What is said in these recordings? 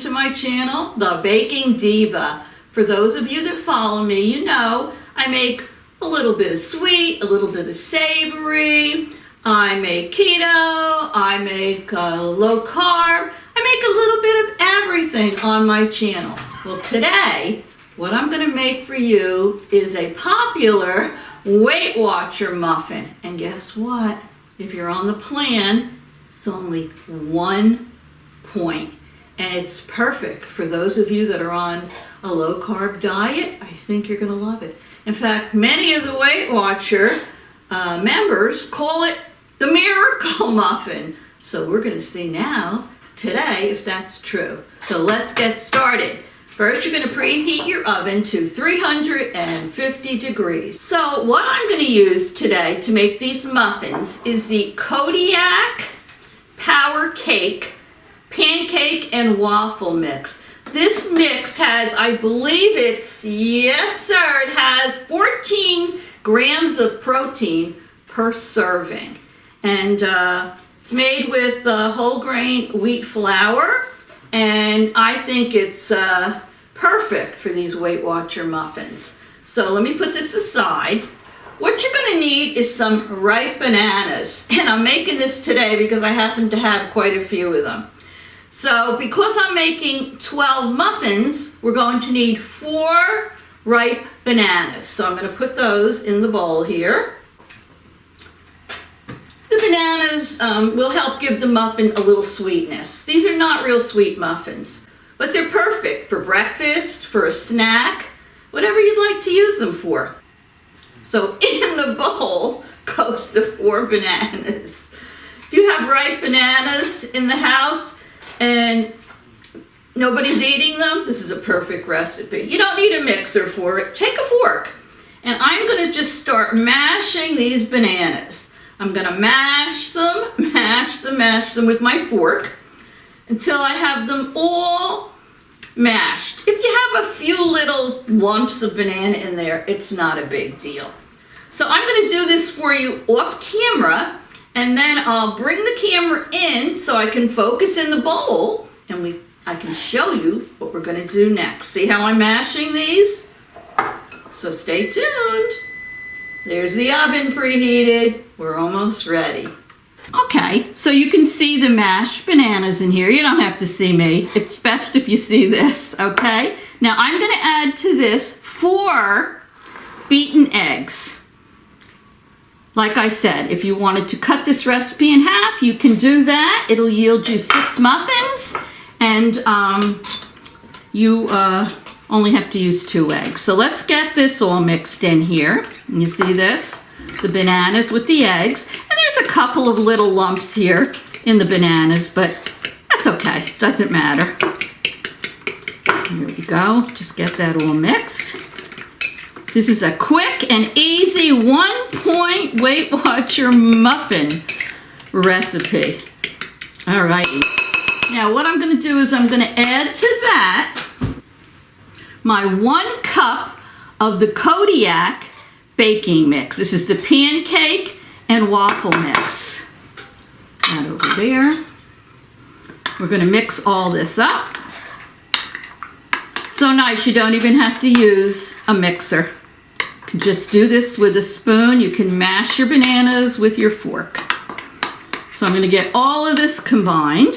to my channel, The Baking Diva. For those of you that follow me, you know I make a little bit of sweet, a little bit of savory. I make keto, I make low carb. I make a little bit of everything on my channel. Well, today, what I'm going to make for you is a popular Weight Watcher muffin. And guess what? If you're on the plan, it's only 1 point. And it's perfect for those of you that are on a low carb diet. I think you're going to love it. In fact, many of the Weight Watcher members call it the Miracle Muffin. So we're going to see now, today, if that's true. So let's get started. First, you're going to preheat your oven to 350 degrees. So what I'm going to use today to make these muffins is the Kodiak Pancake and Waffle mix. This mix has, I believe it's, yes sir, it has 14 grams of protein per serving. And it's made with whole grain wheat flour. And I think it's perfect for these Weight Watcher muffins. So let me put this aside. What you're going to need is some ripe bananas. And I'm making this today because I happen to have quite a few of them. So because I'm making 12 muffins, we're going to need 4 ripe bananas. So I'm going to put those in the bowl here. The bananas will help give the muffin a little sweetness. These are not real sweet muffins, but they're perfect for breakfast, for a snack, whatever you'd like to use them for. So in the bowl goes the 4 bananas. If you have ripe bananas in the house and nobody's eating them, this is a perfect recipe. You don't need a mixer for it. Take a fork. And I'm going to just start mashing these bananas. I'm going to mash them with my fork until I have them all mashed. If you have a few little lumps of banana in there, it's not a big deal. So I'm going to do this for you off camera, and then I'll bring the camera in so I can focus in the bowl, and I can show you what we're going to do next. See how I'm mashing these? So stay tuned. There's the oven preheated. We're almost ready. Okay, so you can see the mashed bananas in here. You don't have to see me. It's best if you see this, okay? Now I'm going to add to this 4 beaten eggs. Like I said, if you wanted to cut this recipe in half, you can do that. It'll yield you 6 muffins, and you only have to use 2 eggs. So let's get this all mixed in here. You see this? The bananas with the eggs. And there's a couple of little lumps here in the bananas, but that's okay. Doesn't matter. Here we go. Just get that all mixed. This is a quick and easy 1-point Weight Watcher muffin recipe. All right. Now what I'm going to do is I'm going to add to that my 1 cup of the Kodiak baking mix. This is the pancake and waffle mix. That over there. We're going to mix all this up. So nice, you don't even have to use a mixer. You can just do this with a spoon. You can mash your bananas with your fork. So I'm going to get all of this combined.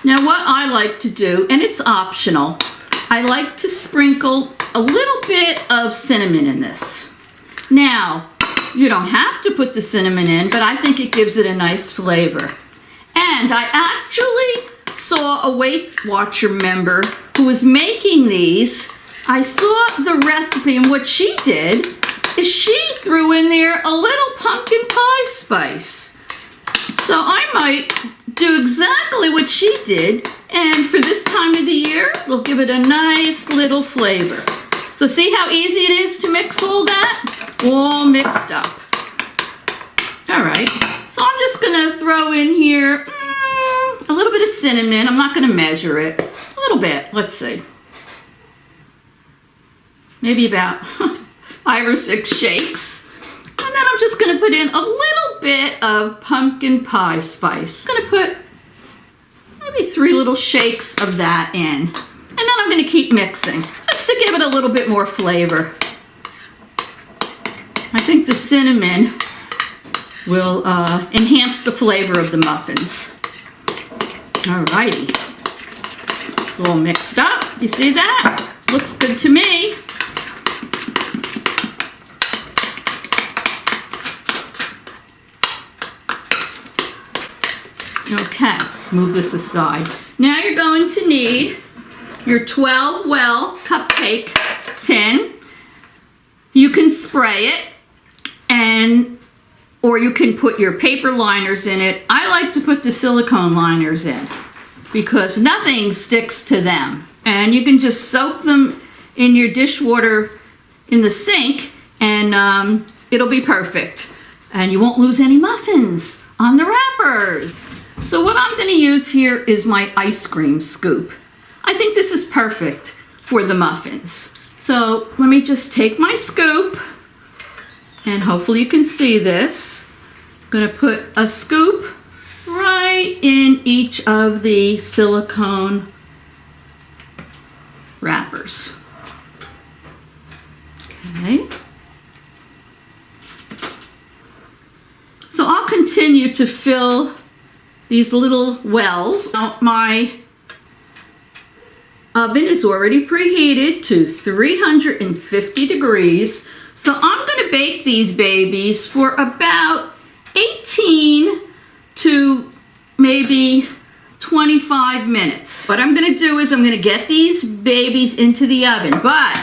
Now what I like to do, and it's optional, I like to sprinkle a little bit of cinnamon in this. Now, you don't have to put the cinnamon in, but I think it gives it a nice flavor. And I actually saw a Weight Watcher member who was making these. I saw the recipe, and what she did is she threw in there a little pumpkin pie spice. So I might do exactly what she did, and for this time of the year, we'll give it a nice little flavor. So see how easy it is to mix all that? All mixed up. All right, so I'm just gonna throw in here a little bit of cinnamon. I'm not gonna measure it. A little bit, let's see. Maybe about 5 or 6 shakes. And then I'm just gonna put in a little little bit of pumpkin pie spice. I'm gonna put maybe 3 little shakes of that in. And then I'm gonna keep mixing, just to give it a little bit more flavor. I think the cinnamon will enhance the flavor of the muffins. Alrighty. It's all mixed up. You see that? Looks good to me. Okay, move this aside. Now you're going to need your 12 well cupcake tin. You can spray it, or you can put your paper liners in it. I like to put the silicone liners in because nothing sticks to them. And you can just soak them in your dishwater in the sink and it'll be perfect. And you won't lose any muffins on the wrappers. So what I'm going to use here is my ice cream scoop. I think this is perfect for the muffins. So let me just take my scoop, and hopefully you can see this. I'm going to put a scoop right in each of the silicone wrappers. Okay. So I'll continue to fill these little wells. Now my oven is already preheated to 350 degrees. So I'm going to bake these babies for about 18 to maybe 25 minutes. What I'm going to do is I'm going to get these babies into the oven. But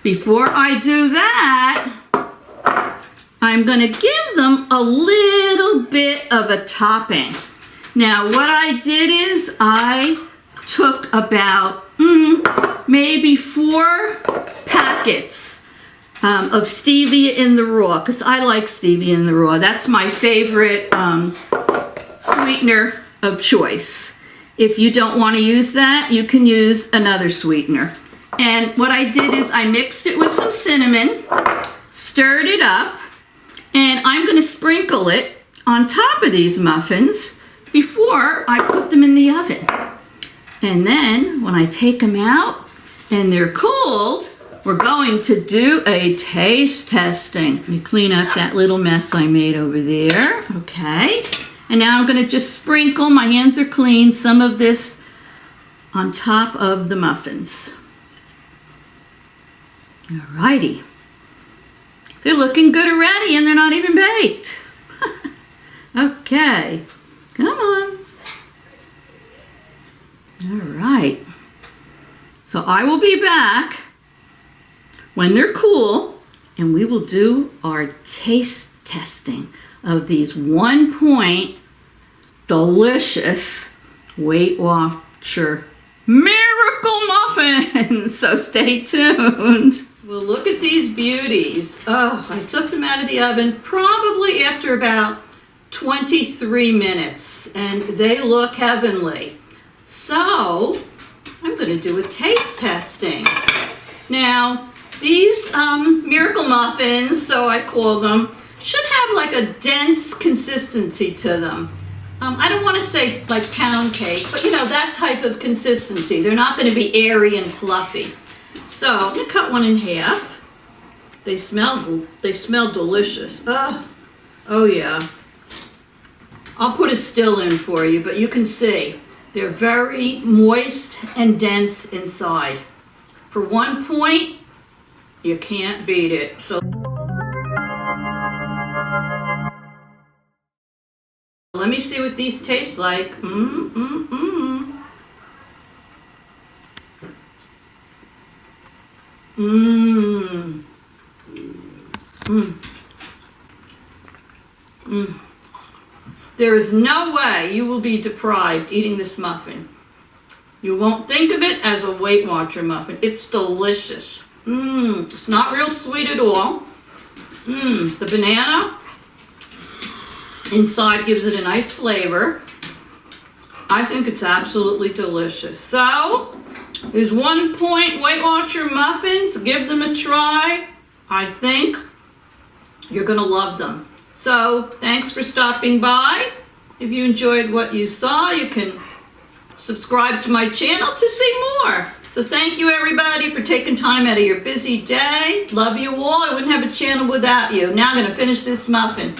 before I do that, I'm going to give them a little bit of a topping. Now what I did is I took about maybe 4 packets of stevia in the raw, because I like stevia in the raw. That's my favorite sweetener of choice. If you don't want to use that, you can use another sweetener. And what I did is I mixed it with some cinnamon, stirred it up, and I'm going to sprinkle it on top of these muffins before I put them in the oven. And then when I take them out and they're cooled, we're going to do a taste testing. Let me clean up that little mess I made over there. Okay. And now I'm going to just sprinkle, my hands are clean, some of this on top of the muffins. Alrighty. They're looking good already and they're not even baked. Okay. Come on. All right. So I will be back when they're cool and we will do our taste testing of these 1 point delicious Weight Watcher Miracle Muffins. So stay tuned. Well, look at these beauties. Oh, I took them out of the oven probably after about 23 minutes and they look heavenly. So I'm going to do a taste testing. Now these miracle muffins, so I call them, should have like a dense consistency to them. I don't want to say like pound cake, but you know, that type of consistency. They're not going to be airy and fluffy. So I'm going to cut one in half. They smell delicious. Oh yeah. I'll put a still in for you, but you can see they're very moist and dense inside. For 1 point, you can't beat it. So let me see what these taste like. There is no way you will be deprived eating this muffin. You won't think of it as a Weight Watcher muffin. It's delicious. It's not real sweet at all. The banana inside gives it a nice flavor. I think it's absolutely delicious. So, there's 1 point Weight Watcher muffins. Give them a try. I think you're going to love them. So thanks for stopping by. If you enjoyed what you saw, you can subscribe to my channel to see more. So thank you everybody for taking time out of your busy day. Love you all. I wouldn't have a channel without you. Now I'm going to finish this muffin.